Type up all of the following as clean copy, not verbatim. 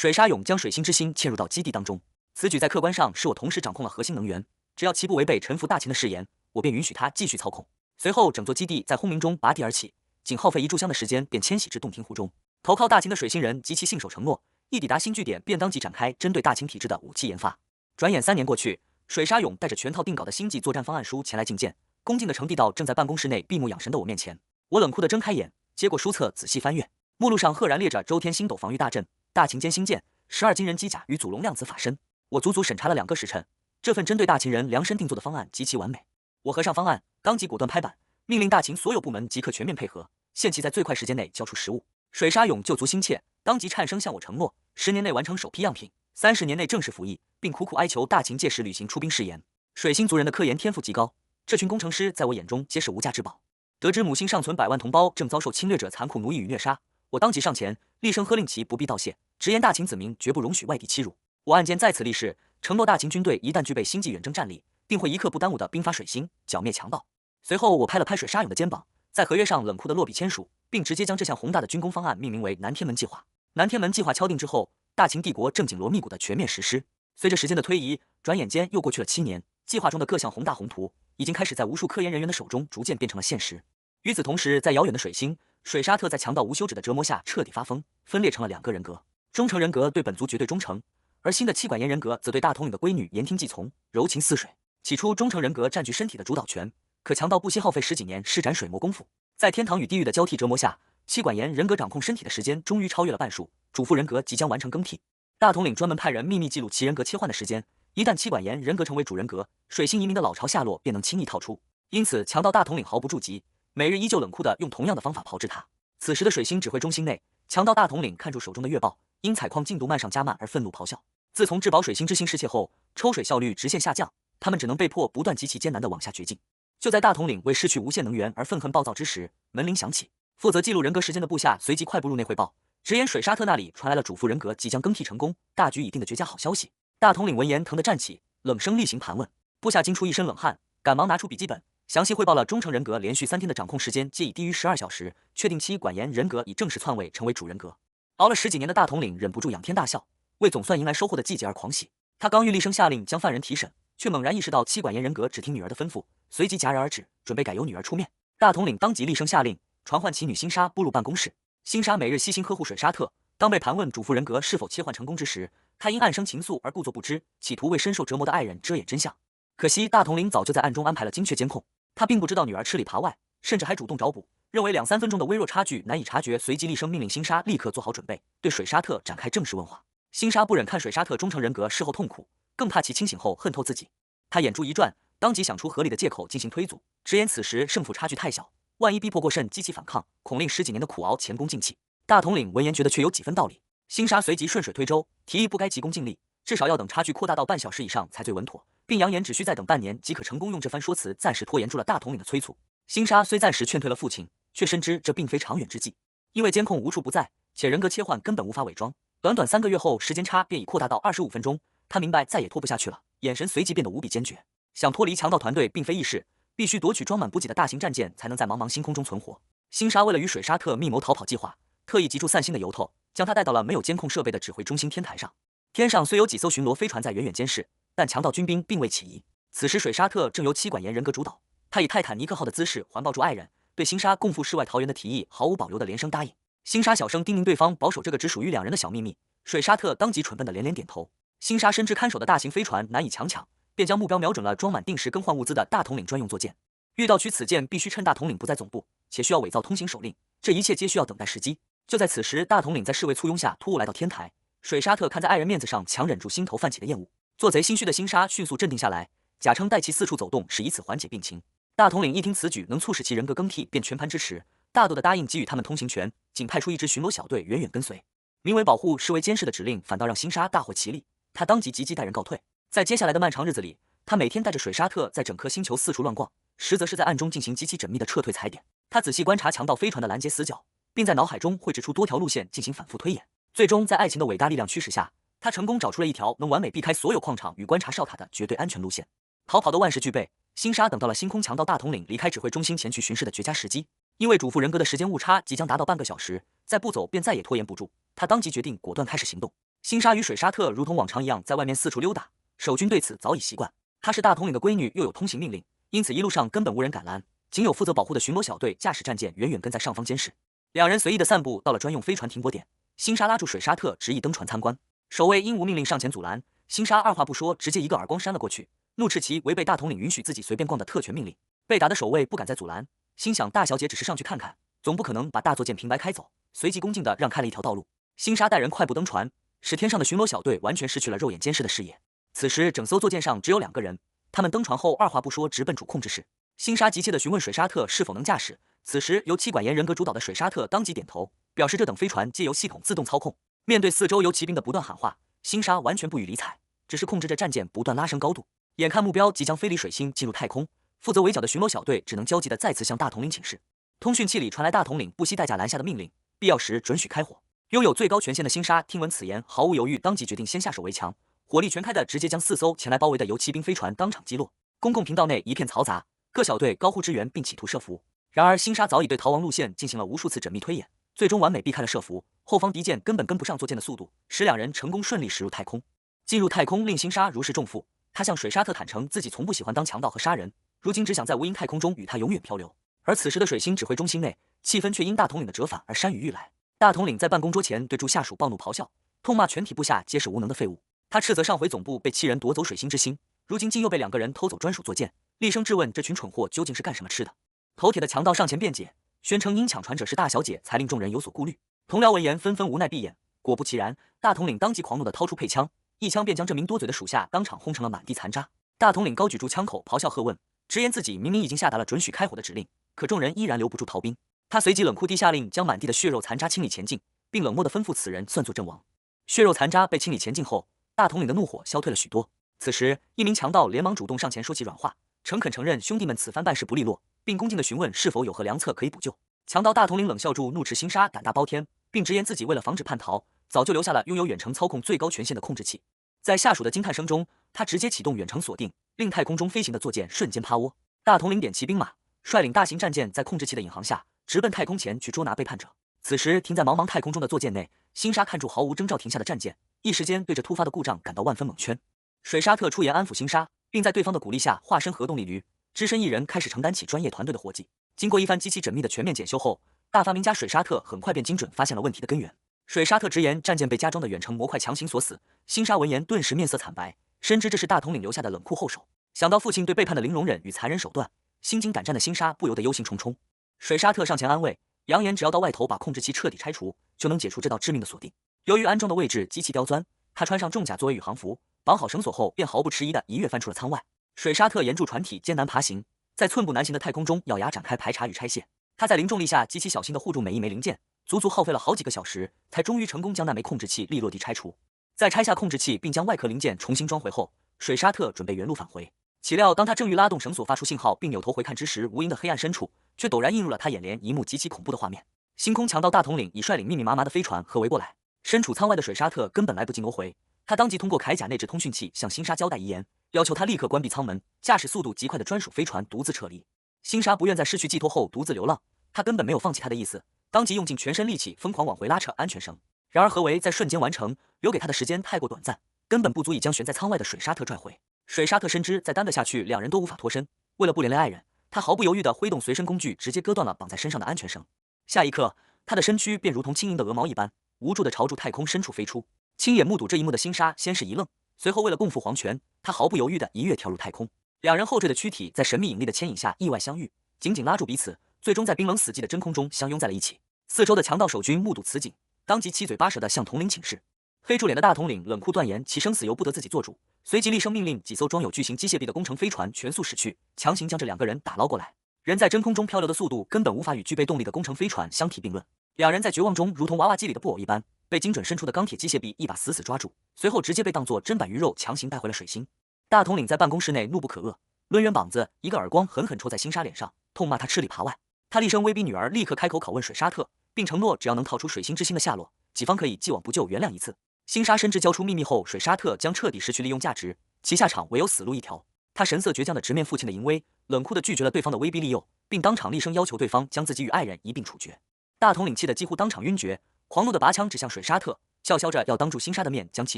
水沙勇将水星之心嵌入到基地当中，此举在客观上使我同时掌控了核心能源，只要其不违背臣服大秦的誓言，我便允许他继续操控。随后，整座基地在轰鸣中拔地而起，仅耗费1炷香的时间便迁徙至洞庭湖中。投靠大秦的水星人及其信守承诺，一抵达新据点便当即展开针对大秦体制的武器研发。转眼3年过去，水沙勇带着全套定稿的星际作战方案书前来觐见。恭敬的程地道正在办公室内闭目养神的我面前，我冷酷地睁开眼，接过书册仔细翻阅，目录上赫然列着周天星斗防御大阵、大秦歼星舰、12金人机甲与祖龙量子法身。我足足审查了2个时辰，这份针对大秦人量身定做的方案极其完美。我合上方案，当即果断拍板，命令大秦所有部门即刻全面配合，限期在最快时间内交出实物。水沙勇就足心切，当即颤声向我承诺，10年内完成首批样品，30年内正式服役，并苦苦哀求大秦届时履行出兵誓言。水星族人的科研天赋极高，这群工程师在我眼中皆是无价之宝。得知母星尚存100万同胞正遭受侵略者残酷奴役与虐杀，我当即上前厉声喝令其不必道谢，直言大秦子民绝不容许外地欺辱。我暗间在此立誓，承诺大秦军队一旦具备星际远征战力，定会一刻不耽误地兵发水星，剿灭强盗。随后我拍了拍水沙勇的肩膀，在合约上冷酷地落笔签署，并直接将这项宏大的军工方案命名为南天门计划。南天门计划敲定之后，大秦帝国正紧锣密鼓地全面实施。随着时间的推移，转眼间又过去了7年，计划中的各项宏大宏图已经开始在无数科研人员的手中逐渐变成了现实。与此同时，在遥远的水星，水沙特在强盗无休止的折磨下彻底发疯，分裂成了2个人格。忠诚人格对本族绝对忠诚，而新的妻管严人格则对大统领的闺女言听计从，柔情似水。起初，忠诚人格占据身体的主导权，可强盗不惜耗费10几年施展水墨功夫，在天堂与地狱的交替折磨下，妻管严人格掌控身体的时间终于超越了半数，主妇人格即将完成更替。大统领专门派人秘密记录其人格切换的时间，一旦妻管严人格成为主人格，水星移民的老巢下落便能轻易套出。因此，强盗大统领毫不注及，每日依旧冷酷地用同样的方法炮制他。此时的水星指挥中心内，强盗大统领看住手中的月报，因采矿进度慢上加慢而愤怒咆哮。自从质保水星之星失窃后，抽水效率直线下降，他们只能被迫不断极其艰难地往下掘进。就在大统领为失去无限能源而愤恨暴躁之时，门铃响起，负责记录人格时间的部下随即快步入内汇报，直言水沙特那里传来了主妇人格即将更替成功、大局已定的绝佳好消息。大统领闻言疼得站起，冷声例行盘问，部下惊出一身冷汗，赶忙拿出笔记本，详细汇报了忠诚人格连续3天的掌控时间皆已低于12小时，确定其管严人格已正式篡位成为主人格。熬了10几年的大统领忍不住仰天大笑，为总算迎来收获的季节而狂喜。他刚欲厉声下令将犯人提审，却猛然意识到妻管严人格只听女儿的吩咐，随即戛然而止，准备改由女儿出面。大统领当即厉声下令传唤其女星沙步入办公室。星沙每日悉心呵护水沙特，当被盘问主妇人格是否切换成功之时，他因暗生情愫而故作不知，企图为深受折磨的爱人遮掩真相。可惜大统领早就在暗中安排了精确监控，他并不知道女儿吃里扒外，甚至还主动找补，认为2-3分钟的微弱差距难以察觉，随即厉声命令星沙立刻做好准备，对水沙特展开正式问话。星沙不忍看水沙特忠诚人格事后痛苦，更怕其清醒后恨透自己，他眼珠一转，当即想出合理的借口进行推阻，直言此时胜负差距太小，万一逼迫过甚激起反抗，恐令10几年的苦熬前功尽弃。大统领闻言觉得却有几分道理，星沙随即顺水推舟，提议不该急功近利，至少要等差距扩大到半小时以上才最稳妥，并扬言只需再等半年即可成功，用这番说辞暂时拖延住了大统领的催促。星沙虽暂时劝退了父亲，却深知这并非长远之计，因为监控无处不在，且人格切换根本无法伪装，短短3个月后时间差便已扩大到25分钟，他明白再也拖不下去了，眼神随即变得无比坚决。想脱离强盗团队并非易事，必须夺取装满补给的大型战舰才能在茫茫星空中存活。星沙为了与水沙特密谋逃跑计划，特意急出散心的由头，将他带到了没有监控设备的指挥中心天台上。天上虽有几艘巡逻飞船在远远监视，但强盗军兵并未起疑。此时水沙特正由妻管严人格主导，他以泰坦尼克号的姿势环抱住爱人，对星沙共赴世外桃源的提议毫无保留的连声答应。星沙小声叮咛对方保守这个只属于2人的小秘密，水沙特当即蠢笨的连连点头。星沙深知看守的大型飞船难以强抢，便将目标瞄准了装满定时更换物资的大统领专用座舰。遇到取此舰必须趁大统领不在总部，且需要伪造通行手令，这一切皆需要等待时机。就在此时，大统领在侍卫簇拥下突兀来到天台，水沙特看在爱人面子上，强忍住心头泛起的厌恶。做贼心虚的星沙迅速镇定下来，假称带其四处走动，是以此缓解病情。大统领一听此举能促使其人格更替，便全盘支持，大度的答应给予他们通行权，仅派出一支巡逻小队远远跟随。名为保护视为监视的指令，反倒让星沙大获其利，他当即急急带人告退。在接下来的漫长日子里，他每天带着水沙特在整颗星球四处乱逛，实则是在暗中进行极其缜密的撤退踩点。他仔细观察强盗飞船的拦截死角，并在脑海中绘制出多条路线进行反复推演。最终在爱情的伟大力量驱使下，他成功找出了一条能完美避开所有矿场与观察哨塔的绝对安全路线。逃跑的万事俱备，星沙等到了星空强盗大统领离开指挥中心前去巡视的绝佳时机。因为主妇人格的时间误差即将达到半个小时，再不走便再也拖延不住，他当即决定果断开始行动。星沙与水沙特如同往常一样在外面四处溜达，守军对此早已习惯。她是大统领的闺女，又有通行命令，因此一路上根本无人敢拦，仅有负责保护的巡逻小队驾驶战舰远远跟在上方监视。两人随意的散步到了专用飞船停泊点，星沙拉住水沙特，执意登船参观。守卫因无命令上前阻拦，星沙二话不说，直接一个耳光扇了过去，怒斥其违背大统领允许自己随便逛的特权命令。被打的守卫不敢再阻拦，心想大小姐只是上去看看，总不可能把大作舰平白开走，随即恭敬地让开了一条道路。星沙带人快步登船，使天上的巡逻小队完全失去了肉眼监视的视野。此时整艘作舰上只有2个人，他们登船后二话不说直奔主控制室。星沙急切地询问水沙特是否能驾驶，此时由妻管严人格主导的水沙特当即点头，表示这等飞船皆由系统自动操控。面对四周游骑兵的不断喊话，星沙完全不予理睬，只是控制着战舰不断拉升高度。眼看目标即将飞离水星进入太空，负责围剿的巡逻小队只能焦急地再次向大统领请示。通讯器里传来大统领不惜代价拦下的命令，必要时准许开火。拥有最高权限的星沙听闻此言，毫无犹豫，当即决定先下手为强，火力全开的直接将4艘前来包围的游骑兵飞船当场击落。公共频道内一片嘈杂，各小队高呼支援并企图设伏。然而星沙早已对逃亡路线进行了无数次缜密推演，最终完美避开了设伏，后方敌舰根本跟不上作舰的速度，使两人成功顺利驶入太空。进入太空令星沙如释重负，他向水沙特坦诚自己从不喜欢当强盗和杀人，如今只想在无垠太空中与他永远漂流。而此时的水星指挥中心内，气氛却因大统领的折返而山雨欲来。大统领在办公桌前对诸下属暴怒咆哮，痛骂全体部下皆是无能的废物。他斥责上回总部被7人夺走水星之星，如今竟又被2个人偷走专属座舰，厉声质问这群蠢货究竟是干什么吃的。头铁的强盗上前辩解，宣称因抢船者是大小姐才令众人有所顾虑。同僚闻言纷纷无奈闭眼。果不其然，大统领当即狂怒地掏出配枪，一枪便将这名多嘴的属下当场轰成了满地残渣。大统领高举住枪口咆哮喝问，直言自己明明已经下达了准许开火的指令，可众人依然留不住逃兵。他随即冷酷地下令将满地的血肉残渣清理前进，并冷漠地吩咐此人算作阵亡。血肉残渣被清理前进后，大统领的怒火消退了许多。此时，一名强盗连忙主动上前说起软话，诚恳承认兄弟们此番办事不利落，并恭敬地询问是否有何良策可以补救。强盗大统领冷笑住，怒斥星沙胆大包天，并直言自己为了防止叛逃，早就留下了拥有远程操控最高权限的控制器。在下属的惊叹声中，他直接启动远程锁定，令太空中飞行的作舰瞬间趴窝。大统领点骑兵马，率领大型战舰在控制器的引航下，直奔太空前去捉拿背叛者。此时停在茫茫太空中的作舰内，星沙看住毫无征兆停下的战舰，一时间对这突发的故障感到万分蒙圈。水沙特出言安抚星沙，并在对方的鼓励下化身核动力驴，只身一人开始承担起专业团队的活计。经过一番极其缜密的全面检修后，大发明家水沙特很快便精准发现了问题的根源。水沙特直言战舰被加装的远程模块强行锁死，星沙闻言顿时面色惨白，深知这是大统领留下的冷酷后手。想到父亲对背叛的零容忍与残忍手段，心惊胆战的星沙不由得忧心忡忡。水沙特上前安慰，扬言只要到外头把控制器彻底拆除，就能解除这道致命的锁定。由于安装的位置极其刁钻，他穿上重甲作为宇航服，绑好绳索后便毫不迟疑地一跃翻出了舱外。水沙特沿住船体艰难爬行，在寸步难行的太空中咬牙展开排查与拆卸。他在零重力下极其小心地护住每一枚零件，足足耗费了好几个小时，才终于成功将那枚控制器利落地拆除。在拆下控制器并将外壳零件重新装回后，水沙特准备原路返回。岂料当他正欲拉动绳索发出信号并扭头回看之时，无垠的黑暗深处却陡然映入了他眼帘一幕极其恐怖的画面。星空强盗大统领已率领密密麻麻的飞船合围过来，身处舱外的水沙特根本来不及挪回，他当即通过铠甲内置通讯器向星沙交代遗言，要求他立刻关闭舱门，驾驶速度极快的专属飞船独自撤离。星沙不愿在失去寄托后独自流浪，他根本没有放弃他的意思，当即用尽全身力气疯狂往回拉扯安全绳。然而合围在瞬间完成，留给他的时间太过短暂，根本不足以将悬在舱外的水沙特拽回。水沙特深知再耽搁下去两人都无法脱身，为了不连累爱人，他毫不犹豫地挥动随身工具，直接割断了绑在身上的安全绳。下一刻，他的身躯便如同轻盈的鹅毛一般，无助地朝住太空深处飞出。亲眼目睹这一幕的星沙先是一愣，随后为了共赴黄泉，他毫不犹豫地一跃跳入太空。两人后坠的躯体在神秘引力的牵引下意外相遇，紧紧拉住彼此，最终在冰冷死寂的真空中相拥在了一起。四周的强盗守军目睹此景，当即七嘴八舌地向统领请示。黑住脸的大统领冷酷断言其生死由不得自己做主，随即厉声命令几艘装有巨型机械臂的工程飞船全速驶去，强行将这2个人打捞过来。人在真空中漂流的速度根本无法与具备动力的工程飞船相提并论，两人在绝望中如同娃娃机里的布偶一般，被精准伸出的钢铁机械臂一把死死抓住，随后直接被当作砧板鱼肉强行带回了水星。大统领在办公室内怒不可遏，抡圆膀子一个耳光狠狠抽在星沙脸上，痛骂他吃里扒外。他厉声威逼女儿立刻开口拷问水沙特，并承诺只要能逃出水星之星的下落，己方可以既往不咎原谅一次。星沙深知交出秘密后，水沙特将彻底失去利用价值，其下场唯有死路一条。他神色倔强地直面父亲的淫威，冷酷地拒绝了对方的威逼利诱，并当场厉声要求对方将自己与爱人一并处决。大统领气得几乎当场晕厥，狂怒地拔枪指向水沙特，叫嚣着要当住星沙的面将其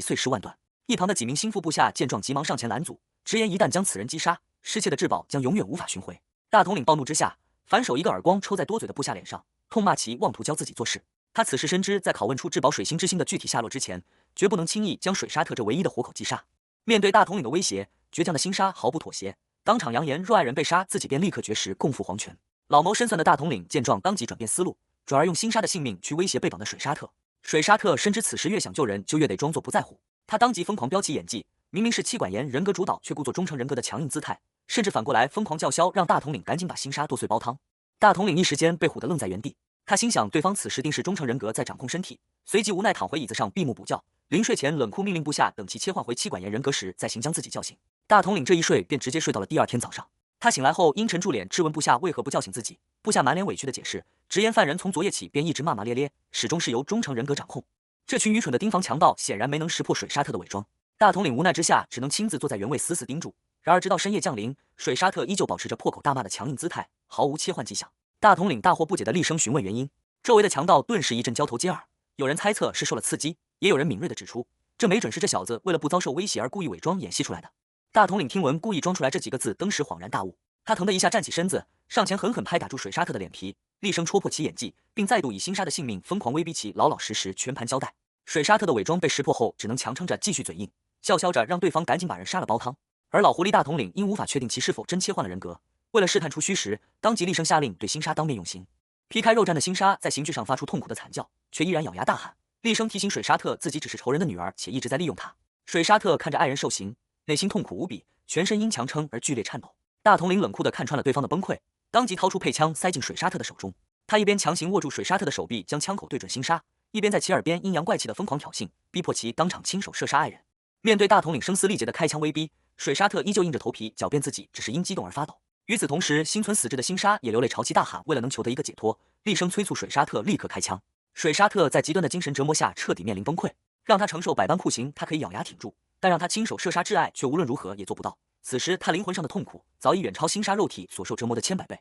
碎尸万段。一旁的几名心腹部下见状，急忙上前拦阻，直言一旦将此人击杀，失窃的至宝将永远无法寻回。大统领暴怒之下，反手一个耳光抽在多嘴的部下脸上，痛骂其妄图教自己做事。他此时深知，在拷问出至宝水星之星的具体下落之前，绝不能轻易将水沙特这唯一的活口击杀。面对大统领的威胁，倔强的星沙毫不妥协，当场扬言若爱人被杀，自己便立刻绝食，共赴黄泉。老谋深算的大统领见状，当即转变思路，转而用星沙的性命去威胁被绑的水沙特。水沙特深知此时越想救人，就越得装作不在乎。他当即疯狂飙起演技，明明是妻管严人格主导，却故作忠诚人格的强硬姿态，甚至反过来疯狂叫嚣，让大统领赶紧把星沙剁碎煲汤。大统领一时间被唬得愣在原地，他心想对方此时定是忠诚人格在掌控身体，随即无奈躺回椅子上闭目补觉。临睡前冷酷命令部下等其切换回妻管严人格时再行将自己叫醒。大统领这一睡便直接睡到了第二天早上。他醒来后阴沉住脸质问部下为何不叫醒自己，部下满脸委屈的解释，直言犯人从昨夜起便一直骂骂咧咧，始终是由忠诚人格掌控。这群愚蠢的盯防强盗显然没能识破水沙特的伪装。大统领无奈之下只能亲自坐在原位死死盯住。然而直到深夜降临，水沙特依旧保持着破口大骂的强硬姿态，毫无切换迹象。大统领大惑不解的厉声询问原因，周围的强盗顿时一阵交头接耳，有人猜测是受了刺激，也有人敏锐地指出，这没准是这小子为了不遭受威胁而故意伪装演戏出来的。大统领听闻故意装出来这几个字，登时恍然大悟，他腾的一下站起身子，上前狠狠拍打住水沙特的脸皮，厉声戳破其演技，并再度以星沙的性命疯狂威逼其老老实实全盘交代。水沙特的伪装被识破后，只能强撑着继续嘴硬，叫嚣着让对方赶紧把人杀了煲汤。而老狐狸大统领因无法确定其是否真切换了人格，为了试探出虚实，当即厉声下令对星沙当面用刑。劈开肉绽的星沙在刑具上发出痛苦的惨叫，却依然咬牙大喊，厉声提醒水沙特自己只是仇人的女儿，且一直在利用他。水沙特看着爱人受刑，内心痛苦无比，全身因强撑而剧烈颤抖。大统领冷酷地看穿了对方的崩溃，当即掏出配枪塞进水沙特的手中。他一边强行握住水沙特的手臂，将枪口对准星沙，一边在其耳边阴阳怪气的疯狂挑衅，逼迫其当场亲手射杀爱人。面对大统领声嘶力竭的开枪威逼，水沙特依旧硬着头皮狡辩自己只是因激动而发抖。与此同时，心存死志的星沙也流泪朝其大喊，为了能求得一个解脱，厉声催促水沙特立刻开枪。水沙特在极端的精神折磨下彻底面临崩溃，让他承受百般酷刑，他可以咬牙挺住，但让他亲手射杀挚爱却无论如何也做不到。此时他灵魂上的痛苦早已远超星沙肉体所受折磨的千百倍。